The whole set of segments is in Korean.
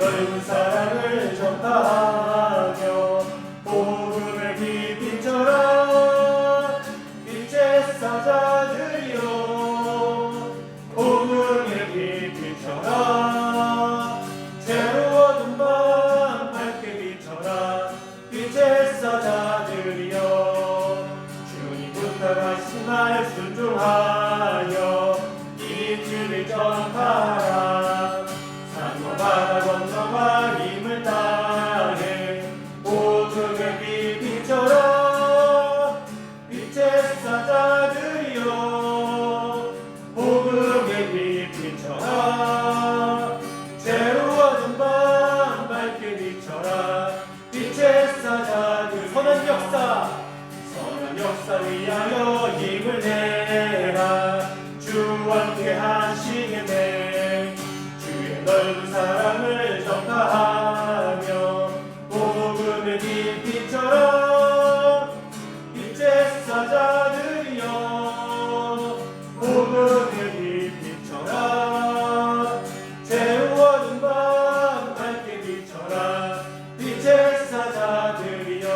넓은 사랑을 전파하며 복음의 깊이 전하 빛의 사자들이여 복음의 깊이 전하 새로 얻은 밤 밝게 비춰라 빛의 사자들이여 주님 부탁하신 말 순종하여 이 진리 전파하라 산과 바다 건너가 힘을 다해 복음의 빛 비춰라 빛의 사자들이여 복음의 빛 비춰라 새로 얻은 밤 밝게 비춰라 빛의 사자들 선한 역사 위하여 힘을 내라 주와 함께 하시겠네 주의 넓은 사랑을 전파하며 복음의 빛 비춰라 빛의 사자들이여 복음의 빛 비춰라 새로 얻은 밤 밝게 비춰라 빛의 사자들이여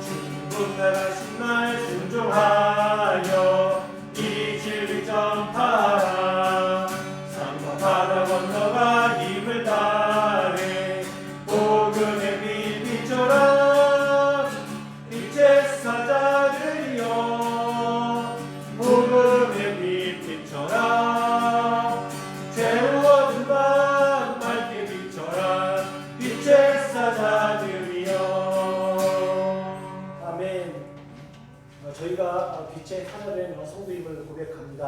주님 부탁하신 말 순종하여 이 진리 전파하라 산과 바다 건너가 힘을 다해 복음의 빛 비춰라 빛의 사자들이여 복음의 빛 비춰라 새로 얻은 밤 밝게 비춰라 빛의 사자들이여 아멘. 저희가 빛의 사자된 성도임을 고백합니다.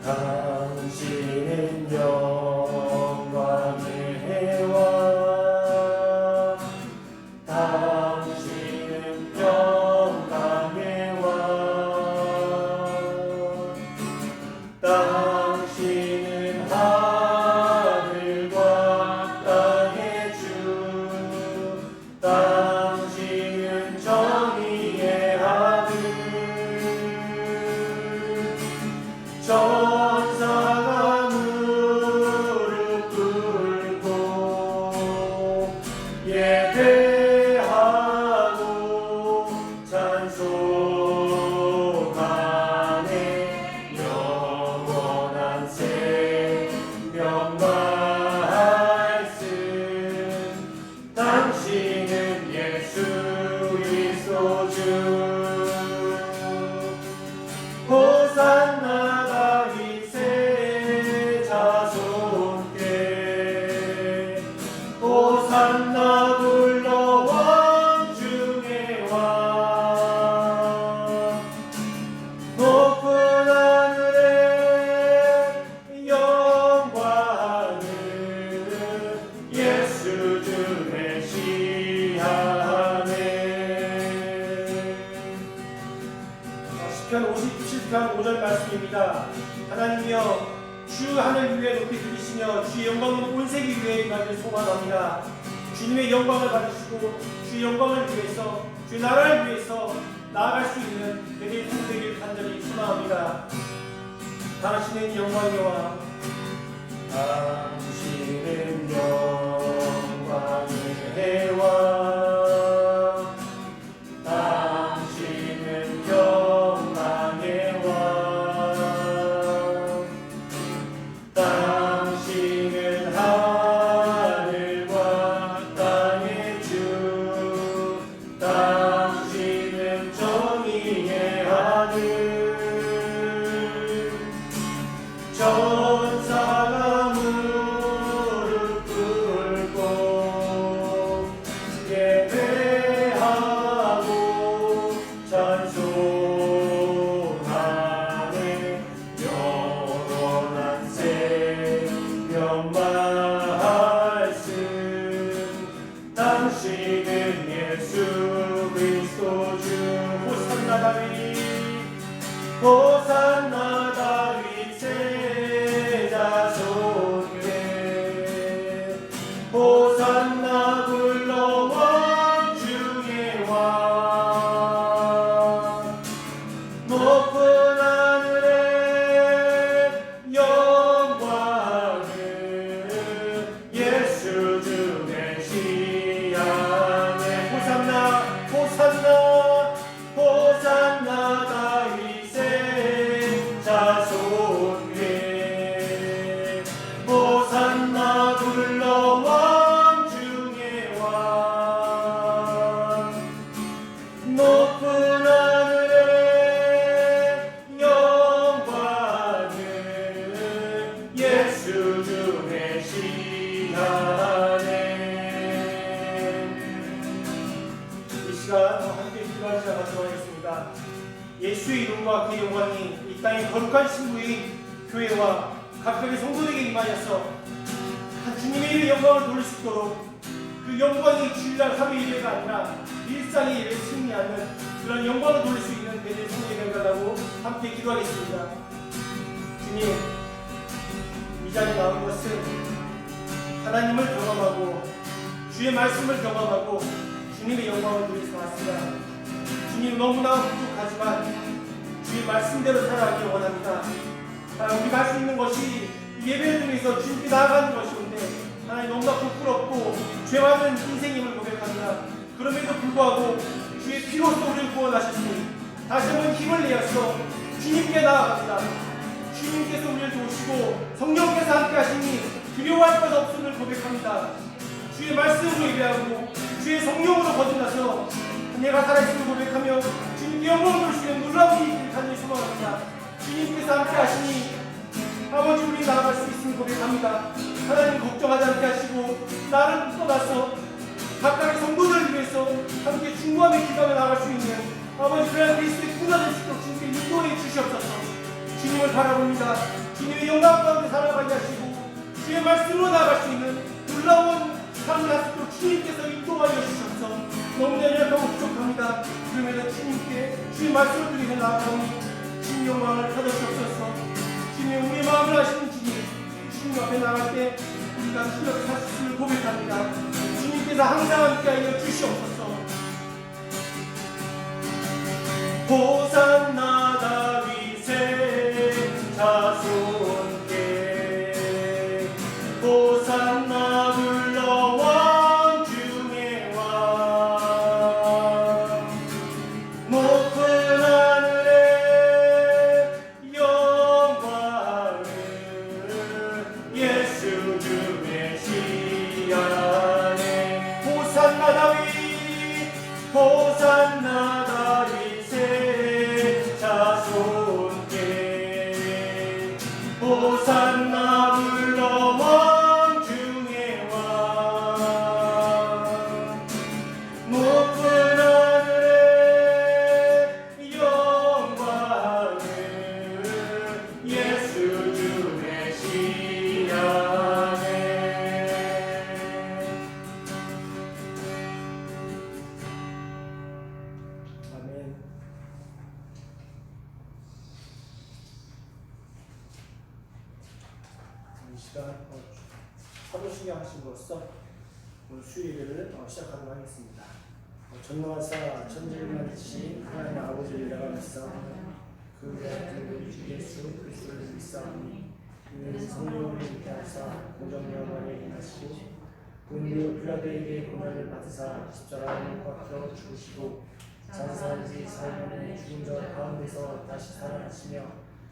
당신은 영광의 해와 당신은 평강의 왕 당신은 하늘과 땅의 주 당신은 정의의 아들 천사가 무릎 꿇고 예배하고 찬송하네 영원한 생명 말씀 당신은 예수 그리스도 주 호산나 다윗의 자손께 호산나 불러 왕 중의 왕 높은 하늘에 영광을 예수 주 메시아네. 시편 57편 5절 말씀입니다. 하나님이여 주 하늘 위에 높이 들이시며 주의 영광은 온 세계 위에 임하기를 소망합니다. 주님의 영광을 받으시고 주의 영광을 위해서 주의 나라를 위해서 나아갈 수 있는 되게 되길 간절히 소망합니다. 당신은 영광의 왕 당신은 영광의 해왕 당신은 평강의 왕 당신은 하늘과 땅의 주 당신은 정의의 아들 천사가 무릎 꿇고 예배하고 찬송하네 영원한 생명 말씀 당신은 예수 그리스도 주 호산나 다윗 호산나 다윗의 자손께 호산나 불러 왕 중의 시간 함께 기도할 시간 갖도록 하겠습니다. 예수의 이름과 그의 영광이 이 땅의 거룩한 신부인 교회와 각각의 성도에게 임하여서 주님의 이름의 영광을 돌릴 수 있도록 그 영광이 주일날 하루 예배가 아니라 일상의 예배에 승리하는 그런 영광을 돌릴 수 있는 대대 성도에게 해달라고 함께 기도하겠습니다. 주님, 이 자리에 나온 것은 하나님을 경험하고 주의 말씀을 경험하고 주님의 영광을 누리서 왔습니다. 주님, 너무나 부족하지만 주의 말씀대로 살아가길 원합니다. 우리가 할 수 있는 것이 예배를 통해서 주님께 나아가는 것인데 하나님 너무나 부끄럽고 죄 많은 인생임을 고백합니다. 그럼에도 불구하고 주의 피로써 우리를 구원하셨으니 다시 한번 힘을 내어서 주님께 나아갑니다. 주님께서 우리를 도우시고 성령께서 함께 하시니 두려워할 것 없음을 고백합니다. 주의 말씀으로 예배하고 주의 성령으로 거듭나서 내가 살아있음을 고백하며 주님께 영광을 돌리시는 놀라운 일을 간절히 소망합니다. 주님께서 함께 하시니 아버지, 우리 나아갈 수 있음을 고백합니다. 하나님 걱정하지 않게 하시고 나를 떠나서 각각의 성도들을 위해서 함께 중보하며 기도하며 나아갈 수 있는 아버지, 그런 그리스도의 군사될 수 있도록 주님께 인도해 주시옵소서. 주님을 바라봅니다. 주님의 영광 가운데 살아가게 하시고 주의 말씀으로 나아갈 수 있는 놀라운 삶을 할 수 있도록 주님께서 인도하여 주셔서 너무나 연약하고 부족합니다. 그러면 주님께 주의 말씀을 드리며 나아가니 주님 영광을 받으시옵소서. 주님, 우리의 마음을 아시는 주님 앞에 나갈 때 우리가 실력을 할 수 있음을 고백합니다. 주님께서 항상 함께하여 주시옵소서. 호산나 다윗의 자손께 호산나 불러 왕 중의 왕 높은 하늘의 영광을 예수 주의 시안에 호산나 다윗 호산나 다윗의 자손께 호산나 불러 왕 중의 왕 높은 하늘의 영광을 예수 주의 시안에. 아멘. 이 시간 하루 쉬게 하심으로써 오늘 수요일을 시작하도록 하겠습니다. 전능하사 천지를 만드신 하나님 아버지를 내가면서 그 같은 주 예수 그리스도를 믿사오니 이는 성령을 믿게 하사 공정명하게 행하시고 본디오 빌라도에게 고난을 받으사 십자가에 못 박혀 죽으시고 장사한 지 4년에 죽은 자 가운데서 다시 살아나시며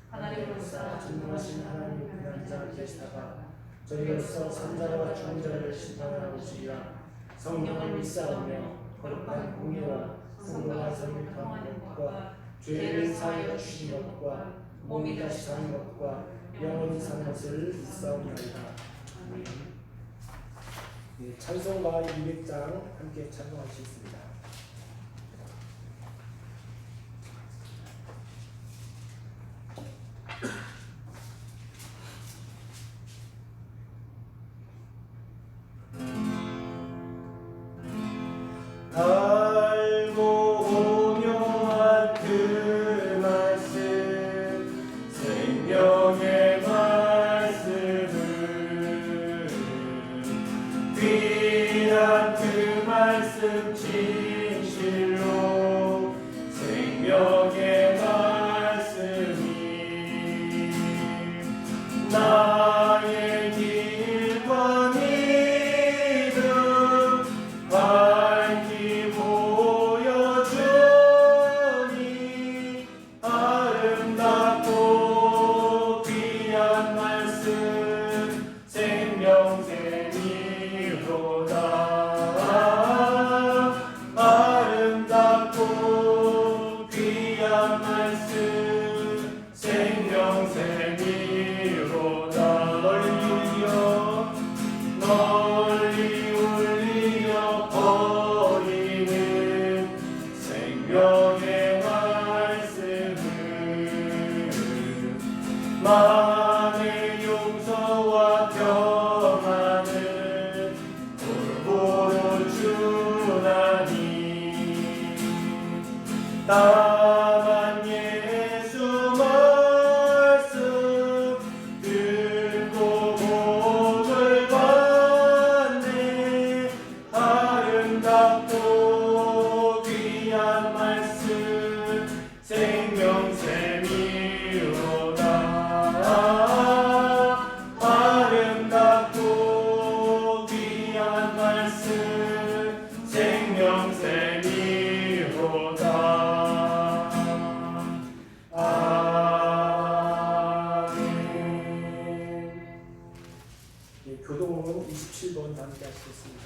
하나님으로서 전능하신 하나님의 편한 자가 계시다가 저희로서 산자와 죽은 자를 심판하러 오시리라. 성령을 믿사오며 거룩한 공의와 성도가 설립한 것과 죄를 사하여 주신 것과 몸이 다시 사는 것과 영원히 사는 것을 믿사옵나이다. 찬송가 200장 함께 찬송할 수 있습니다. 달고 오묘한 그 말씀 생명의 말씀을 귀한 그 말씀 진실로 생명의 말씀이 나의 길과 믿음 밝히 보여주니 아름답고 귀한 말씀 생명샘이로다. 아름답고 귀한 다만 예수 말씀 듣고 복을 받네. 아름답고 귀한 말씀 생명샘이로다. 아름답고 귀한 말씀 생명샘이로다. 교동은 27번 함께 하시겠습니다.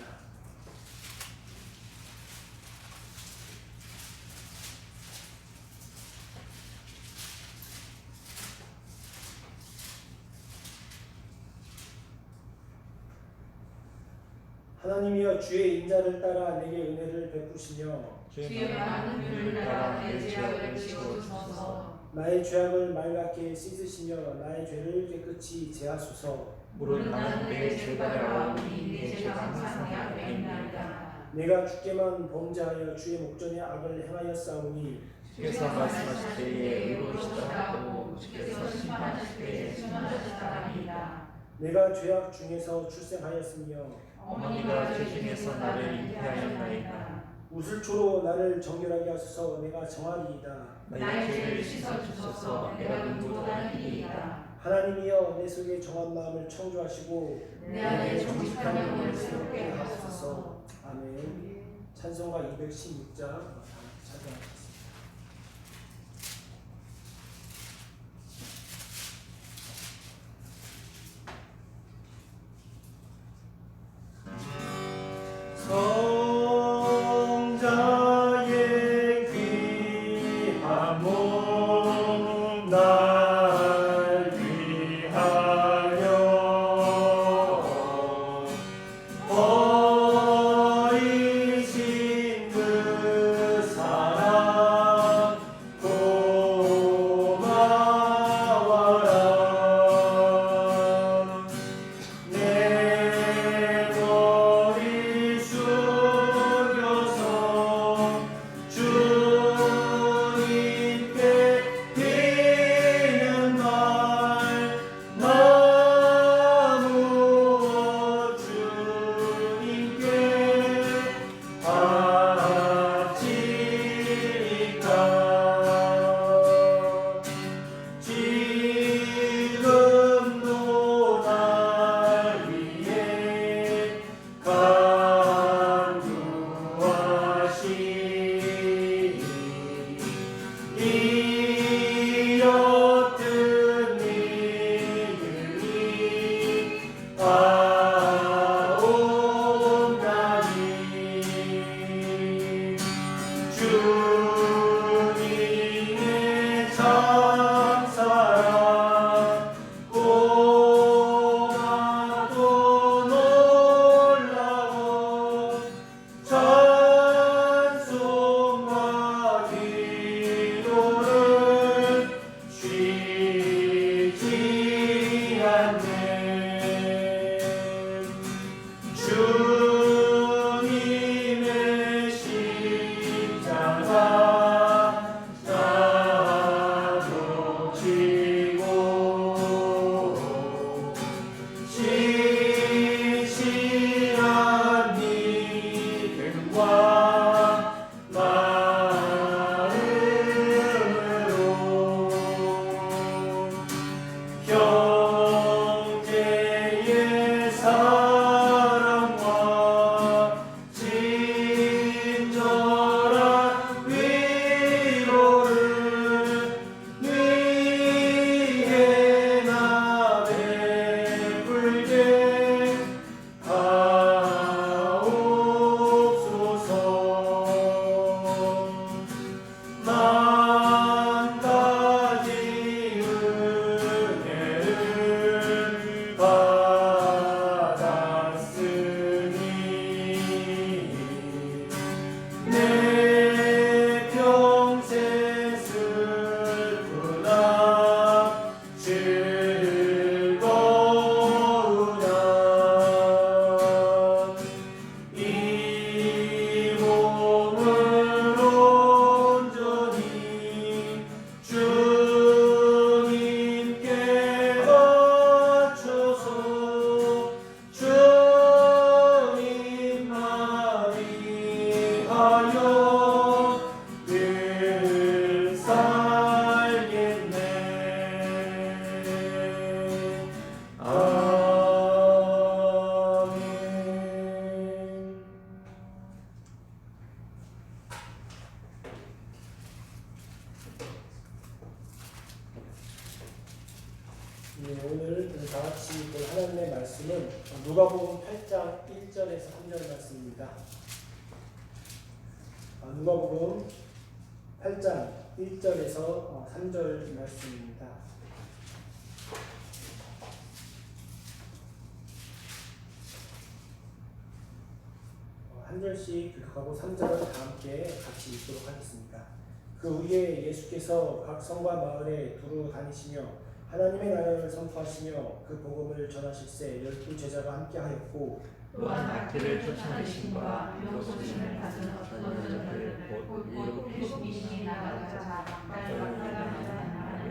하나님이여 주의 인자를 따라 내게 은혜를 베푸시며 주의 많은 은혜를 따라 내 죄악을 지워주소서. 나의 죄악을 맑게 씻으시며 나의 죄를 깨끗이 제하소서. 무릇 나는 내 죄가 아오니 내 죄가 항상 내 앞에 있나이다. 내가 주께만 범죄하여 주의 목전에 악을 행하였사오니 주께서 말씀하실 때에 의로우시다고 주께서 심판하실 때에 순하셨다랍니다. 내가 죄악 중에서 출생하였으며 어머니가 죄 중에서 나를 잉태하였나이다. 우슬초로 나를 정결하게 하소서. 내가 정하리이다. 나의 죄를 씻어주소서. 내가 눈보다 희이다. 하나님이여 내 속에 정한 마음을 창조하시고 내 안에 정직한 영을 새롭게 하소서. 아멘. 찬송가 216장 찬송하겠습니다. 성자의 귀한 몸 날 위하여 버리신 그 사랑 오늘 다 같이 볼 하나님의 말씀은 누가복음 8장 1절에서 3절 말씀입니다. 누가복음 8장 1절에서 3절 말씀입니다. 한 절씩 교독하고 3절은 다 함께 같이 읽도록 하겠습니다. 그 후에 예수께서 각 성과 마을에 두루 다니시며 하나님의 나라를 선포하시며 그 복음을 전하실세 12 제자가 함께하였고 또한 악기를 쫓아내심과 요소심을 받은 어떤 자들을 곧 예수님이 나가자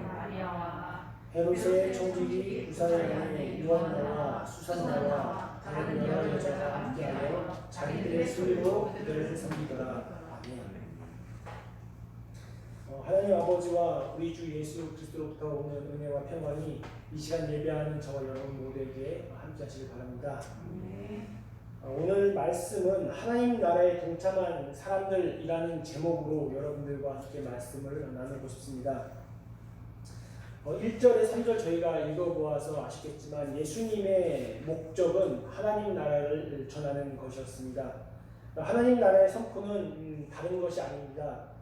마리아와 헤롯의 총독이 부사에 요한나와 수산나와 다른 여러 여자가 함께하여 자기들의 소리로 그들을 섬기더라. 아멘. 하나님 아버지와 우리 주 예수 그리스도로부터 오는 은혜와 평안이 이 시간 예배하는 저와 여러분 모두에게 함께 하시길 바랍니다. 오늘 말씀은 하나님 나라에 동참한 사람들이라는 제목으로 여러분들과 함께 말씀을 나누고 싶습니다. 1절에 3절 저희가 읽어보아서 아시겠지만 예수님의 목적은 하나님 나라를 전하는 것이었습니다. 하나님 나라의 선포는 다른 것이 아닙니다.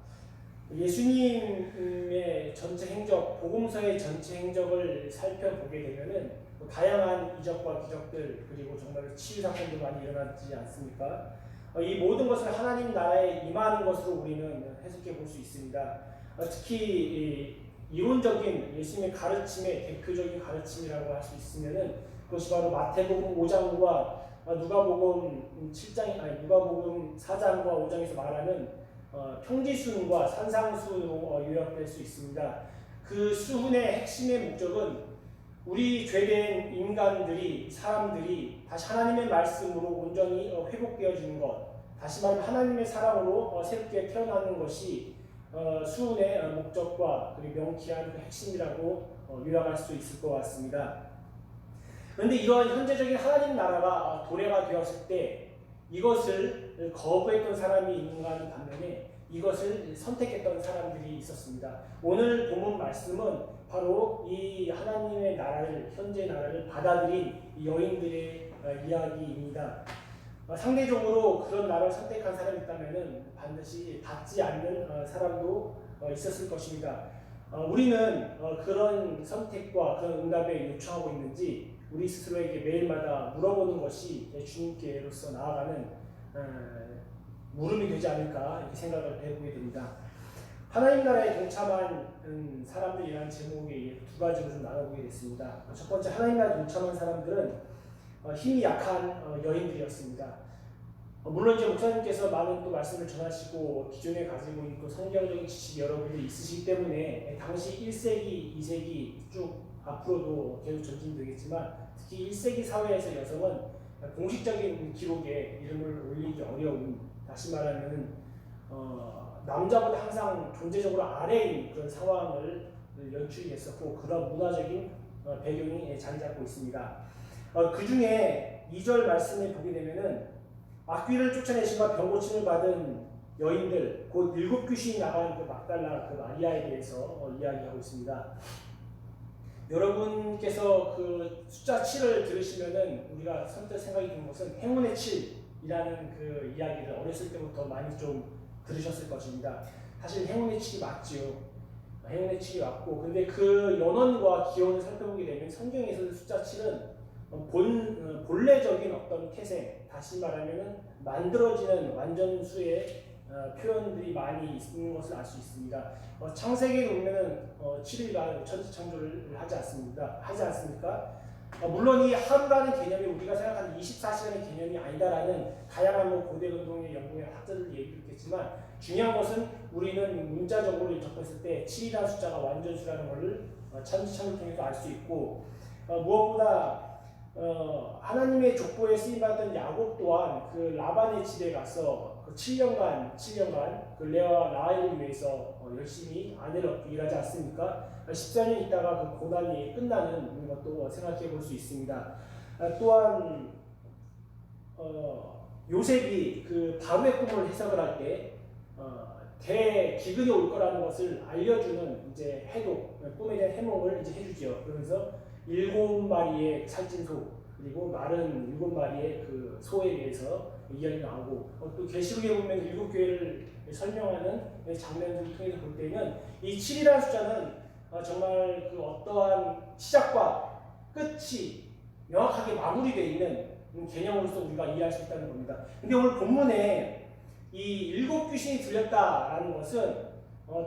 예수님의 전체 행적, 복음서의 전체 행적을 살펴보게 되면은 다양한 이적과 기적들 그리고 정말 치유 사건도 많이 일어나지 않습니까? 이 모든 것을 하나님 나라에 임하는 것으로 우리는 해석해 볼 수 있습니다. 특히 이론적인 예수님의 가르침의 대표적인 가르침이라고 할 수 있으면은 그것이 바로 마태복음 5장과 누가복음 4장과 5장에서 말하는 평지순과 산상수로 요약될 수 있습니다. 그 수훈의 핵심의 목적은 우리 죄된 인간들이 사람들이 다시 하나님의 말씀으로 온전히 회복되어지는 것, 다시 말하면 하나님의 사랑으로 새롭게 태어나는 것이 수훈의 목적과 그리고 명쾌한 그 핵심이라고 요약할 수 있을 것 같습니다. 그런데 이러한 현재적인 하나님 나라가 도래가 되었을 때 이것을 거부했던 사람이 있는가 반면에 이것을 선택했던 사람들이 있었습니다. 오늘 본문 말씀은 바로 이 하나님의 나라를, 현재 나라를 받아들인 이 여인들의 이야기입니다. 상대적으로 그런 나라를 선택한 사람이 있다면 반드시 받지 않는 사람도 있었을 것입니다. 우리는 그런 선택과 그런 응답에 요청하고 있는지 우리 스스로에게 매일마다 물어보는 것이 주님께로서 나아가는 물음이 되지 않을까 이렇게 생각을 해보게 됩니다. 하나님 나라에 동참한 사람들이라는 제목에 두 가지로 좀 나눠보게 됐습니다. 첫 번째, 하나님 나라에 동참한 사람들은 힘이 약한 여인들이었습니다. 물론 이제 목사님께서 많은 또 말씀을 전하시고 기존에 가지고 있고 성경적인 지식이 여러분들이 있으시기 때문에 당시 1세기, 2세기 쭉 앞으로도 계속 전진되겠지만 특히 1세기 사회에서 여성은 공식적인 기록에 이름을 올리기 어려운, 다시 말하면 남자보다 항상 존재적으로 아래인 그런 상황을 연출했었고 그런 문화적인 배경이 자리 잡고 있습니다. 그 중에 2절 말씀을 보게 되면은 악귀를 쫓아내신과 병고침을 받은 여인들, 곧 7 귀신이 나간 그 막달라 그 마리아에 대해서 이야기하고 있습니다. 여러분께서 그 숫자 7을 들으시면은 우리가 선뜻 생각이 드는 것은 행운의 7이라는 그 이야기를 어렸을 때부터 많이 좀 들으셨을 것입니다. 사실 행운의 7이 맞지요. 행운의 7이 맞고, 근데 그 연원과 기원을 살펴보게 되면 성경에서 숫자 7은 본래적인 어떤 태생, 다시 말하면 만들어지는 완전수의 표현들이 많이 있는 것을 알 수 있습니다. 창세기에 보면 7일간 천지창조를 하지 않습니까? 물론 이 하루라는 개념이 우리가 생각하는 24시간의 개념이 아니다라는 다양한 고대 운동의 연구의 학자들 얘기도 있겠지만 중요한 것은 우리는 문자적으로 접했을 때 7이라는 숫자가 완전수라는 것을 천지창조를 통해서 알 수 있고, 무엇보다 하나님의 족보에 쓰임받던 야곱 또한 그 라반의 집에 가서 그 7년간 그 레아와 라헬을 위해서 열심히 아내를 얻기 일하지 않습니까? 14년 있다가 그 고난이 끝나는 것도 생각해 볼 수 있습니다. 또한 요셉이 그 바로의 꿈을 해석을 할 때 대기근이 올 거라는 것을 알려주는 이제 해독, 꿈에 대한 해몽을 이제 해주죠. 그러면서 7마리의 살찐 소 그리고 마른 7마리의 그 소에 대해서 이야기 나오고 또 계시록에 보면 7교회를 설명하는 장면들을 통해서 볼 때는 이 7이라는 숫자는 정말 그 어떠한 시작과 끝이 명확하게 마무리되어 있는 개념으로서 우리가 이해할 수 있다는 겁니다. 근데 오늘 본문에 이 7귀신이 들렸다라는 것은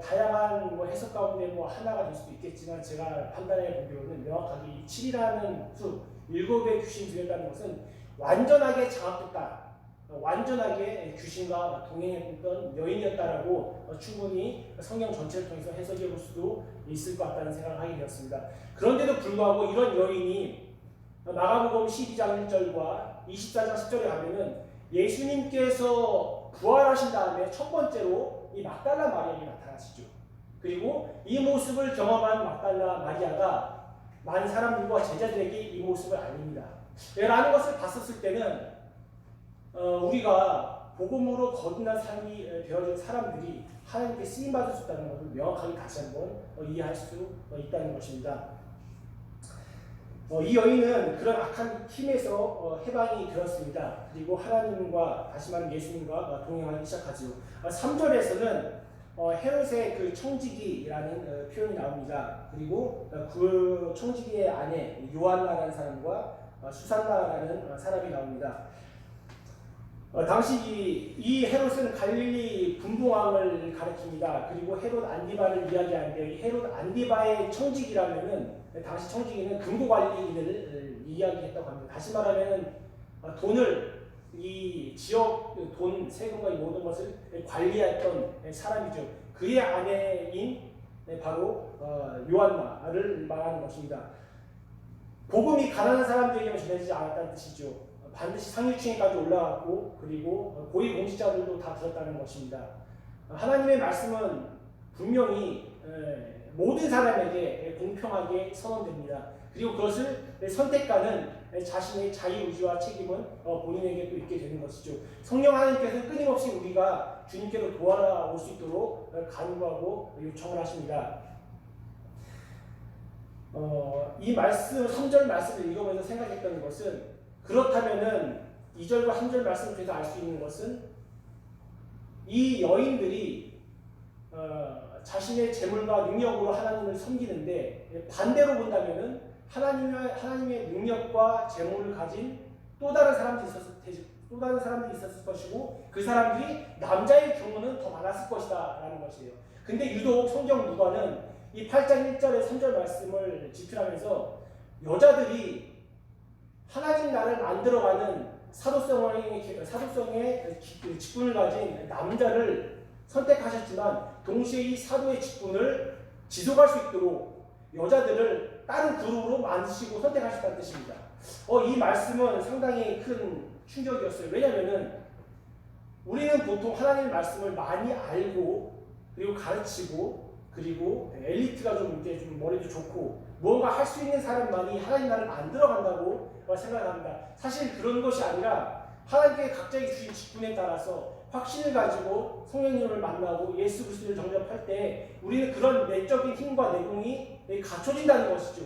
다양한 해석 가운데 하나가 될 수도 있겠지만 제가 판단해 보기로는 명확하게 이 7이라는 수, 7의 귀신이 들렸다는 것은 완전하게 장악됐다. 완전하게 귀신과 동행했던 여인이었다라고 충분히 성경 전체를 통해서 해석해 볼 수도 있을 것 같다는 생각을 하게 되었습니다. 그런데도 불구하고 이런 여인이 마가복음 12장 1절과 24장 10절에 가면은 예수님께서 부활하신 다음에 첫 번째로 이 막달라 마리아에게 나타나시죠. 그리고 이 모습을 경험한 막달라 마리아가 많은 사람들과 제자들에게 이 모습을 알립니다. 라는 것을 봤었을 때는 우리가 복음으로 거듭난 삶이 되어진 사람들이 하나님께 쓰임받을 수 있다는 것을 명확하게 다시 한번 이해할 수 있다는 것입니다. 이 여인은 그런 악한 힘에서 해방이 되었습니다. 그리고 하나님과 다시 말하면 예수님과 동행하기 시작하지요. 3절에서는 헤롯의 그 청지기라는 표현이 나옵니다. 그리고 그 청지기의 아내 요한나라는 사람과 수산나라는 사람이 나옵니다. 당시 이 헤롯은 갈릴리 분봉왕을 가리킵니다. 그리고 헤롯 안디바를 이야기하는데 헤롯 안디바의 청지기라면은 당시 청지기는 금고관리인을 이야기했다고 합니다. 다시 말하면 돈을 이 지역 돈 세금과 이 모든 것을 관리했던 사람이죠. 그의 아내인 바로 요한나를 말하는 것입니다. 복음이 가난한 사람들에게만 전해지지 않았다는 뜻이죠. 반드시 상류층에까지 올라갔고 그리고 고위공직자들도 다 들었다는 것입니다. 하나님의 말씀은 분명히 모든 사람에게 공평하게 선언됩니다. 그리고 그것을 선택하는 자신의 자유의지와 책임은 본인에게 또 있게 되는 것이죠. 성령 하나님께서는 끊임없이 우리가 주님께로 돌아올 수 있도록 간구하고 요청을 하십니다. 이 말씀, 3절 말씀을 읽으면서 생각했던 것은 그렇다면은 2절과 3절 말씀을 통해서 알 수 있는 것은 이 여인들이 자신의 재물과 능력으로 하나님을 섬기는데 반대로 본다면은 하나님의 능력과 재물을 가진 또 다른 사람들이 있었을 것이고 그 사람들이 남자의 경우는 더 많았을 것이다 라는 것이에요. 근데 유독 성경 누가는 이 8장 1절에 3절 말씀을 지필하면서 여자들이 하나님 나라를 만들어가는 사도성의 직분을 가진 남자를 선택하셨지만 동시에 이 사도의 직분을 지속할 수 있도록 여자들을 다른 그룹으로 만드시고 선택하셨다는 뜻입니다. 이 말씀은 상당히 큰 충격이었어요. 왜냐하면 우리는 보통 하나님의 말씀을 많이 알고 그리고 가르치고 그리고 엘리트가 좀 머리도 좋고 무언가 할 수 있는 사람만이 하나님 나라를 만들어간다고 생각합니다. 사실 그런 것이 아니라 하나님께 각자의 주신 직분에 따라서 확신을 가지고 성령님을 만나고 예수 그리스도를 영접할 때 우리는 그런 내적인 힘과 내공이 갖춰진다는 것이죠.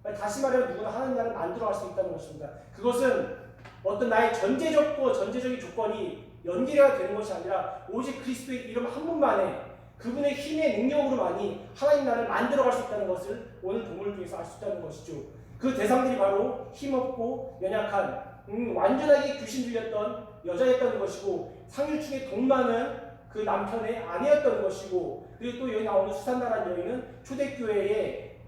다시 말하면 누구나 하나님 나라를 만들어갈 수 있다는 것입니다. 그것은 어떤 나의 전제적인 조건이 연계가 되는 것이 아니라 오직 그리스도의 이름 한 분만에 그분의 힘의 능력으로만이 하나님 나라를 만들어갈 수 있다는 것을 오늘 본문을 통해서 알 수 있다는 것이죠. 그 대상들이 바로 힘없고 연약한 완전하게 귀신 들렸던 여자였던 것이고 상류층의 돈 많은 그 남편의 아내였던 것이고 그리고 또 여기 나오는 수산나라는 여인은 초대교회에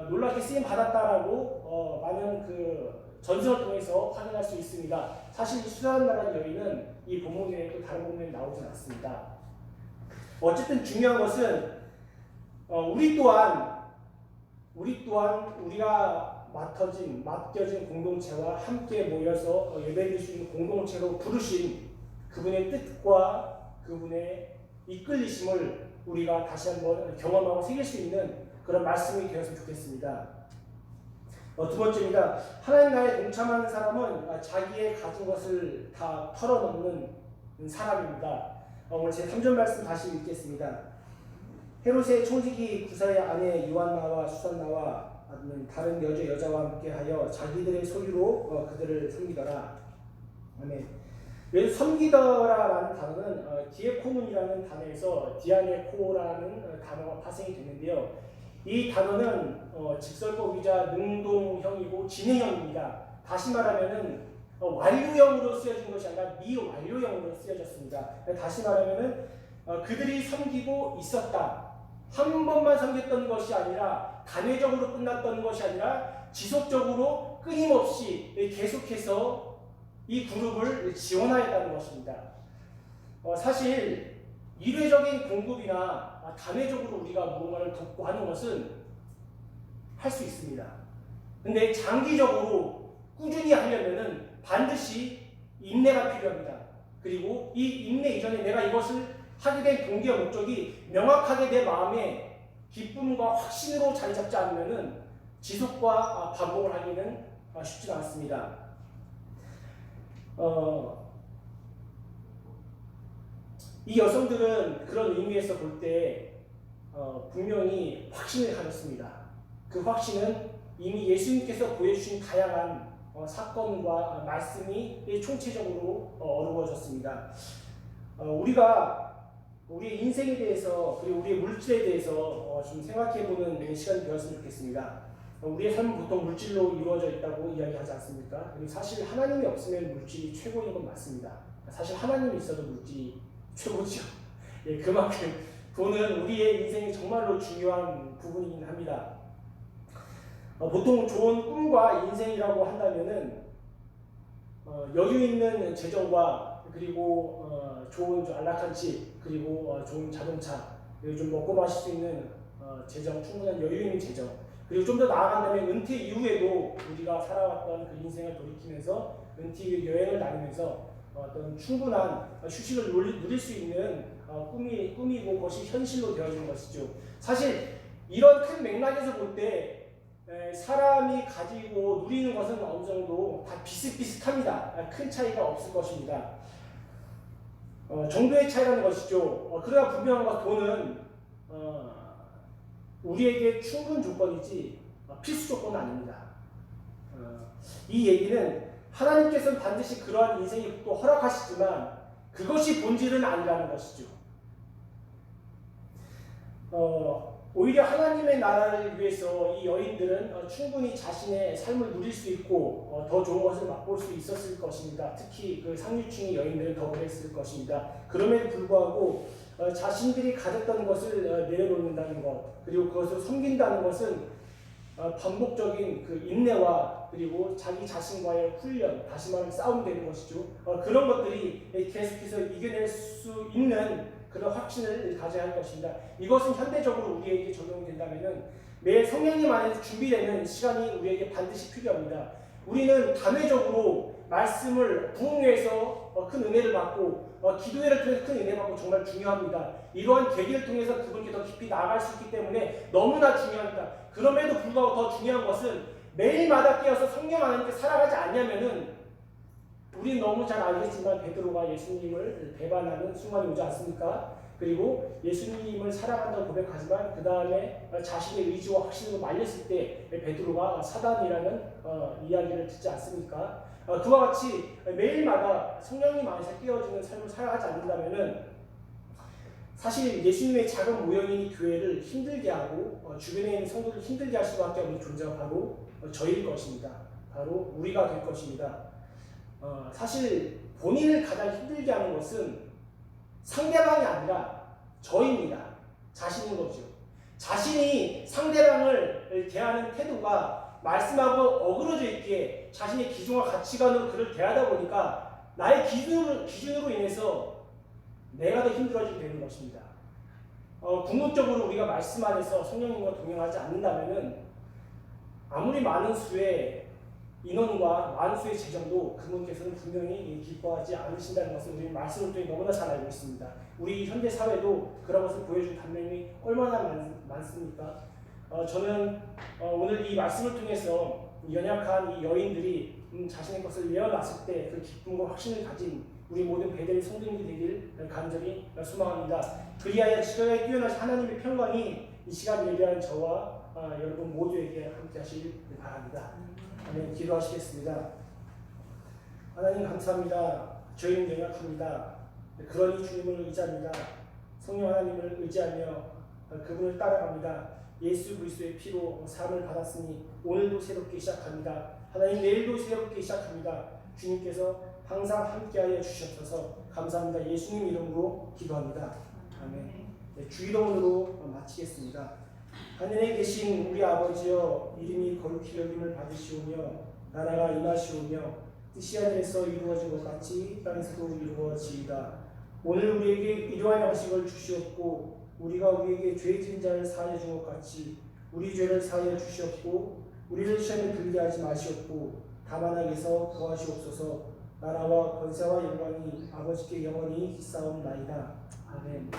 놀랍게 쓰임 받았다라고 많은 그 전설을 통해서 확인할 수 있습니다. 사실 수산나라는 여인은 이 본문 외에 또 다른 본문에 나오진 않습니다. 어쨌든 중요한 것은 우리 또한 우리가 맡겨진 공동체와 함께 모여서 예배드릴 수 있는 공동체로 부르신 그분의 뜻과 그분의 이끌리심을 우리가 다시 한번 경험하고 새길 수 있는 그런 말씀이 되었으면 좋겠습니다. 두 번째입니다. 하나님 나라에 동참하는 사람은 자기의 가진 것을 다 털어놓는 사람입니다. 오늘 제 3절 말씀 다시 읽겠습니다. 헤롯의 청지기 구사의 아내 요한나와 수산나와 다른 여자와 함께하여 자기들의 소유로 그들을 섬기더라. 아멘. 여기서 섬기더라라는 단어는 디에코논이라는 단어에서 디아네코라는 단어가 파생이 됐는데요. 이 단어는 직설법이자 능동형이고 진행형입니다. 다시 말하면은 완료형으로 쓰여진 것이 아니라 미완료형으로 쓰여졌습니다. 다시 말하면은 그들이 섬기고 있었다. 한 번만 섬겼던 것이 아니라 단회적으로 끝났던 것이 아니라 지속적으로 끊임없이 계속해서 이 그룹을 지원하였다는 것입니다. 사실 일회적인 공급이나 단회적으로 우리가 무언가를 돕고 하는 것은 할 수 있습니다. 근데 장기적으로 꾸준히 하려면은 반드시 인내가 필요합니다. 그리고 이 인내 이전에 내가 이것을 하게 된 동기와 목적이 명확하게 내 마음에 기쁨과 확신으로 자리 잡지 않으면은 지속과 반복을 하기는 쉽지 않습니다. 이 여성들은 그런 의미에서 볼 때 분명히 확신을 가졌습니다. 그 확신은 이미 예수님께서 보여주신 다양한 사건과 말씀이 총체적으로 어루어졌습니다. 우리가 우리의 인생에 대해서 그리고 우리의 물질에 대해서 좀 생각해보는 시간이 되었으면 좋겠습니다. 우리의 삶은 보통 물질로 이루어져 있다고 이야기하지 않습니까? 그리고 사실 하나님이 없으면 물질이 최고인 건 맞습니다. 사실 하나님이 있어도 물질이 최고죠. 예, 그만큼 돈은 우리의 인생에 정말로 중요한 부분이긴 합니다. 보통 좋은 꿈과 인생이라고 한다면은 여유 있는 재정과 그리고 좋은 안락한 집 그리고 좋은 자동차 그리고 좀 먹고 마실 수 있는 재정 충분한 여유 있는 재정 그리고 좀 더 나아간다면 은퇴 이후에도 우리가 살아왔던 그 인생을 돌이키면서 은퇴 이후 여행을 다니면서 어떤 충분한 휴식을 누릴 수 있는 꿈이고 그것이 현실로 되어지는 것이죠. 사실 이런 큰 맥락에서 볼 때 사람이 가지고 누리는 것은 어느 정도 다 비슷비슷합니다. 큰 차이가 없을 것입니다. 정도의 차이라는 것이죠. 그러나 분명한 것 돈은 우리에게 충분 조건이지 필수 조건은 아닙니다. 이 얘기는 하나님께서는 반드시 그러한 인생이 또 허락하시지만 그것이 본질은 아니라는 것이죠. 오히려 하나님의 나라를 위해서 이 여인들은 충분히 자신의 삶을 누릴 수 있고 더 좋은 것을 맛볼 수 있었을 것입니다. 특히 그 상류층의 여인들은 더 그랬을 것입니다. 그럼에도 불구하고 자신들이 가졌던 것을 내려놓는다는 것 그리고 그것을 섬긴다는 것은 반복적인 그 인내와 그리고 자기 자신과의 훈련, 다시 말하면 싸움이 되는 것이죠. 그런 것들이 계속해서 이겨낼 수 있는 그런 확신을 가져야 할 것입니다. 이것은 현대적으로 우리에게 적용이 된다면 매 성령님 안에서 준비되는 시간이 우리에게 반드시 필요합니다. 우리는 단회적으로 말씀을 부흥회에서 큰 은혜를 받고 기도회를 통해서 큰 은혜 받고 정말 중요합니다. 이러한 계기를 통해서 그분께 더 깊이 나아갈 수 있기 때문에 너무나 중요합니다. 그럼에도 불구하고 더 중요한 것은 매일마다 깨어서 성령 안에 살아가지 않냐면은 우리는 너무 잘 알겠지만 베드로가 예수님을 배반하는 순간이 오지 않습니까? 그리고 예수님을 사랑한다고 고백하지만 그 다음에 자신의 의지와 확신으로 말렸을 때 베드로가 사단이라는 이야기를 듣지 않습니까? 그와 같이 매일마다 성령님 안에서 깨어지는 삶을 살아가지 않는다면은 사실 예수님의 작은 모형인 교회를 힘들게 하고 주변에 있는 성도를 힘들게 할 수밖에 없는 존재가 바로 저희일 것입니다. 바로 우리가 될 것입니다. 사실 본인을 가장 힘들게 하는 것은 상대방이 아니라 저입니다. 자신인 거죠. 자신이 상대방을 대하는 태도가 말씀하고 어그러져 있기에 자신의 기준과 가치관으로 그를 대하다 보니까 나의 기준으로 인해서 내가 더 힘들어지게 되는 것입니다. 궁극적으로 우리가 말씀 안에서 성령님과 동행하지 않는다면 아무리 많은 수의 인원과 많은 수의 재정도 그분께서는 분명히 기뻐하지 않으신다는 것을 우리 말씀을 통해 너무나 잘 알고 있습니다. 우리 현대 사회도 그런 것을 보여준 단면이 얼마나 많습니까? 저는 오늘 이 말씀을 통해서 연약한 이 여인들이 자신의 것을 내어놨을 때 그 기쁨과 확신을 가진 우리 모든 베델 성도님들이 되길 간절히 소망합니다. 그리하여 지도에 뛰어나신 하나님의 평강이 이 시간 예배한 저와 여러분 모두에게 함께 하시길 바랍니다. 아멘. 기도하시겠습니다. 하나님 감사합니다. 저희는 연약합니다. 그러니 주님을 의지합니다. 성령 하나님을 의지하며 그분을 따라갑니다. 예수 그리스도의 피로 삶을 받았으니 오늘도 새롭게 시작합니다. 하나님 내일도 새롭게 시작합니다. 주님께서 항상 함께하여 주시옵소서. 감사합니다. 예수님 이름으로 기도합니다. 아멘. 네, 주일원으로 마치겠습니다. 하늘에 계신 우리 아버지여, 이름이 거룩히 여김을 받으시오며 나라가 임하시오며 뜻이 하늘에서 이루어진 것 같이 땅에서도 이루어지이다. 오늘 우리에게 일용할 양식을 주시옵고 우리가 우리에게 죄 지은 자를 사하여 준 것 같이 우리 죄를 사하여 주시옵고 우리를 시험에 들게 하지 마시옵고 다만 악에서 구하시옵소서. 나라와 권세와 영광이 아버지께 영원히 있사옵나이다. 아멘.